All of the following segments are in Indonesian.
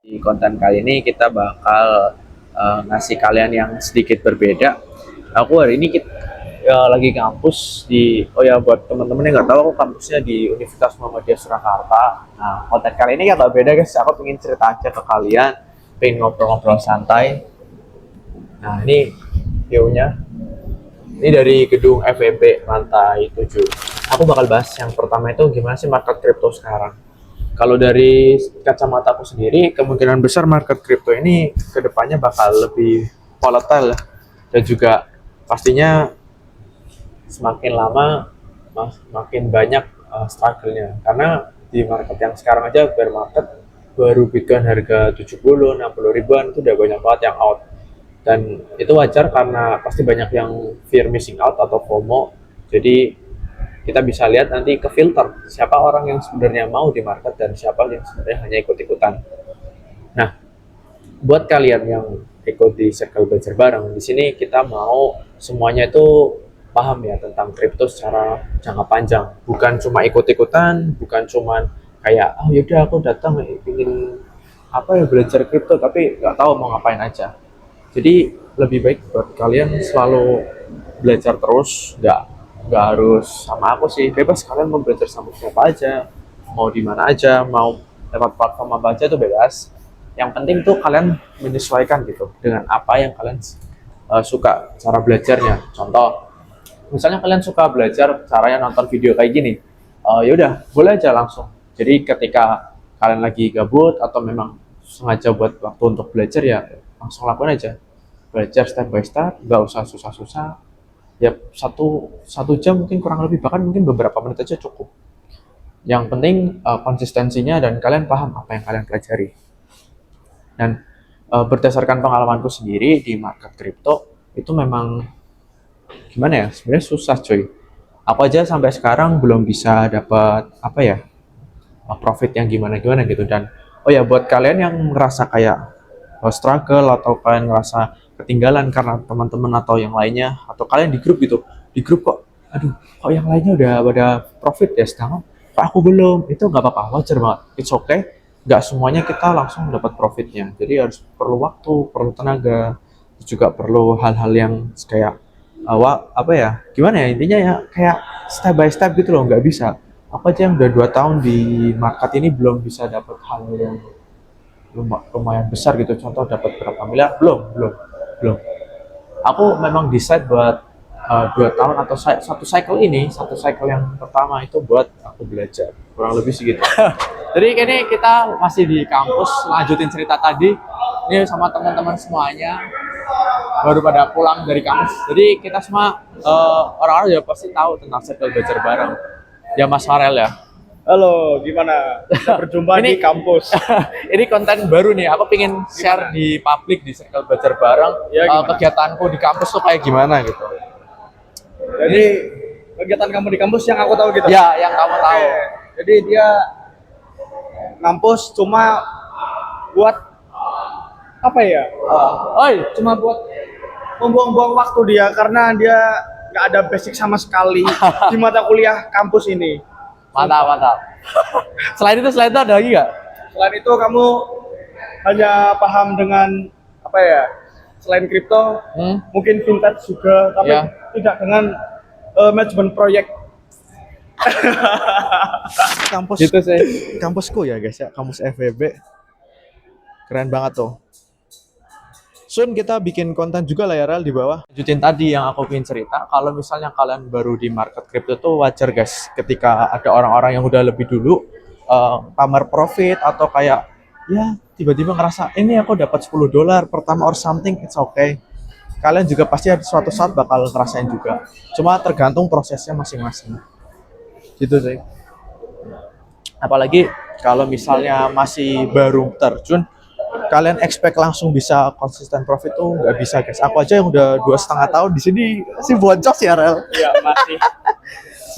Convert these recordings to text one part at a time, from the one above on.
Di konten kali ini kita bakal ngasih kalian yang sedikit berbeda. Aku hari ini lagi kampus di, oh ya buat teman-teman yang nggak tahu, aku kampusnya di Universitas Muhammadiyah Surakarta. Nah, konten kali ini agak beda guys. Aku pengen cerita aja ke kalian, pengen ngobrol-ngobrol santai. Nah, ini view-nya. Ini dari gedung FEB lantai 7. Aku bakal bahas yang pertama itu gimana sih market crypto sekarang. Kalau dari kacamata aku sendiri, kemungkinan besar market crypto ini kedepannya bakal lebih volatile dan juga pastinya semakin lama makin banyak struggle-nya. Karena di market yang sekarang aja bear market baru Bitcoin harga 70, 60 ribuan itu udah banyak banget yang out. Dan itu wajar karena pasti banyak yang fear missing out atau FOMO. Jadi kita bisa lihat nanti ke filter siapa orang yang sebenarnya mau di market dan siapa yang sebenarnya hanya ikut-ikutan. Nah, buat kalian yang ikut di circle belajar bareng, di sini kita mau semuanya itu paham ya tentang kripto secara jangka panjang, bukan cuma ikut-ikutan, bukan cuma kayak oh yaudah aku datang ingin apa ya belajar kripto tapi nggak tahu mau ngapain aja. Jadi lebih baik buat kalian selalu belajar terus, nggak harus sama aku sih, bebas kalian mau belajar sama siapa aja, mau di mana aja, mau lewat platform apa aja itu bebas. Yang penting tuh kalian menyesuaikan gitu dengan apa yang kalian suka cara belajarnya. Contoh, misalnya kalian suka belajar caranya nonton video kayak gini, ya udah boleh aja langsung. Jadi ketika kalian lagi gabut atau memang sengaja buat waktu untuk belajar ya langsung lakukan aja, belajar step by step, nggak usah susah-susah. Ya satu jam mungkin kurang lebih, bahkan mungkin beberapa menit aja cukup. Yang penting konsistensinya dan kalian paham apa yang kalian pelajari. Dan berdasarkan pengalamanku sendiri di market crypto itu memang gimana ya, sebenarnya susah coy. Aku aja sampai sekarang belum bisa dapat apa ya profit yang gimana-gimana gitu. Dan oh ya buat kalian yang ngerasa kayak struggle atau kalian ngerasa ketinggalan karena teman-teman atau yang lainnya, atau kalian di grup gitu, di grup kok aduh kok yang lainnya udah pada profit ya sedangkan kok aku belum, itu nggak apa-apa, wajar banget, it's okay. Nggak semuanya kita langsung dapat profitnya, jadi harus perlu waktu, perlu tenaga, juga perlu hal-hal yang kayak apa ya gimana ya, intinya ya kayak step by step gitu loh. Nggak bisa apa aja yang udah 2 tahun di market ini belum bisa dapat hal yang lumayan besar gitu, contoh dapat berapa miliar, belum. Aku memang decide buat 2 tahun atau satu cycle yang pertama itu buat aku belajar, kurang lebih segitu. Jadi kini kita masih di kampus lanjutin cerita tadi ini sama teman-teman semuanya, baru pada pulang dari kampus. Jadi kita semua orang-orang ya pasti tahu tentang circle belajar bareng ya, Mas Farel ya. Halo, gimana? Kita berjumpa Ini di kampus. ini konten baru nih, aku pengen share di publik di circle belajar bareng. Ya, gimana? Kegiatanku di kampus tuh kayak gimana gitu. Jadi kegiatan kamu di kampus yang aku tahu gitu. Ya, yang kamu tahu. Oke. Jadi dia ngampus cuma buat apa ya? Oi, Cuma buat membuang-buang waktu dia karena dia nggak ada basic sama sekali di mata kuliah kampus ini. mantap. Selain itu ada lagi nggak? Selain itu kamu hanya paham dengan apa ya? Selain kripto, mungkin vintage juga, tapi Ya. tidak dengan manajemen proyek. Kampus Gitu sih. kampusku ya guys ya, kampus FEB keren banget tuh. Soon kita bikin konten juga lah ya Rel di bawah. Lanjutin tadi yang aku pengen cerita, kalau misalnya kalian baru di market crypto tuh wajar guys ketika ada orang-orang yang udah lebih dulu pamer profit atau kayak ya tiba-tiba ngerasa ini aku dapat $10 pertama or something, it's okay. Kalian juga pasti ada suatu saat bakal ngerasain juga, cuma tergantung prosesnya masing-masing gitu sih. Apalagi kalau misalnya masih baru terjun, kalian expect langsung bisa konsisten profit tuh nggak bisa guys. Aku aja yang udah 2,5 tahun di sini masih boncos ya Rel, Ya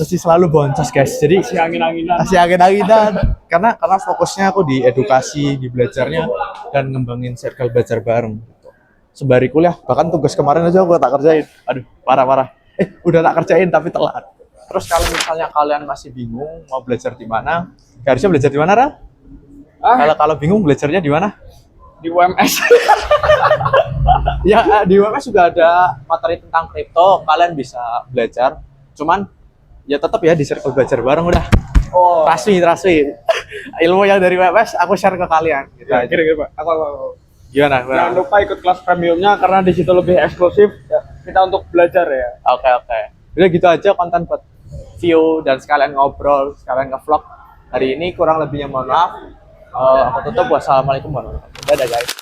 masih selalu boncos guys. Jadi masih angin-anginan. masih angin-anginan karena fokusnya aku di edukasi, di belajarnya dan ngembangin circle belajar bareng gitu. Sembari kuliah, bahkan tugas kemarin aja aku tak kerjain. Aduh, parah. Udah tak kerjain tapi telat. Terus kalau misalnya kalian masih bingung mau belajar di mana, harusnya belajar di mana, Rel? Kalau bingung belajarnya di mana? Di UMS. Ya di UMS juga ada materi tentang kripto, kalian bisa belajar. Cuman ya tetap ya di circle belajar bareng udah. Oh, Trust me. Ilmu yang dari UMS aku share ke kalian. Gitu aja. kira-kira Pak. Aku. Gimana? Jangan lupa ikut kelas premiumnya karena di situ lebih eksklusif ya, kita untuk belajar ya. Oke. Udah gitu aja konten buat view dan sekalian ngobrol, sekalian nge-vlog. Hari ini kurang lebihnya mohon maaf. Aku tutup. Wassalamualaikum warahmatullahi wabarakatuh. Dadah guys.